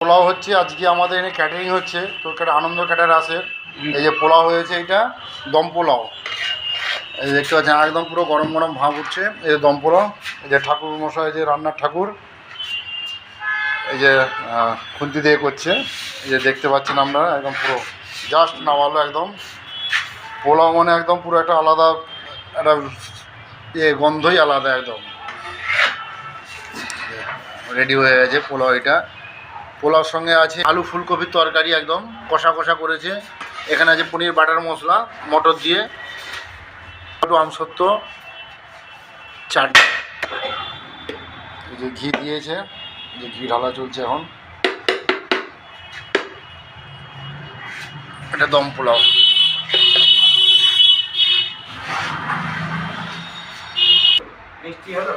পোলাও হচ্ছে আজকে আমাদের এখানে ক্যাটারিং হচ্ছে, তো আনন্দ ক্যাটারার্সের এই যে পোলাও হয়েছে, এটা দম পোলাও। এই যে দেখতে পাচ্ছেন একদম পুরো গরম গরম ভাব উঠছে। এই যে দম পোলাও, এই যে ঠাকুর মশাই, যে রান্নার ঠাকুর, এই যে খুন্তি দিয়ে করছে, এই যে দেখতে পাচ্ছেন আপনারা, একদম পুরো জাস্ট নামালো একদম। পোলাও মানে একদম পুরো একটা আলাদা একটা গন্ধই আলাদা একদম। রেডি হয়ে গেছে পোলাও। এটা পোলাওর সঙ্গে আছে আলু ফুলকপির তরকারি, একদম কষা কষা করেছে। এখানে আছে পনির বাটার মশলা মটর দিয়ে, একটু আমসত্ব, চাটনি, এই যে ঘি দিয়েছে, যে ঘি ঢালা চলছে এখন। এটা দম পোলাও। মিষ্টি হলো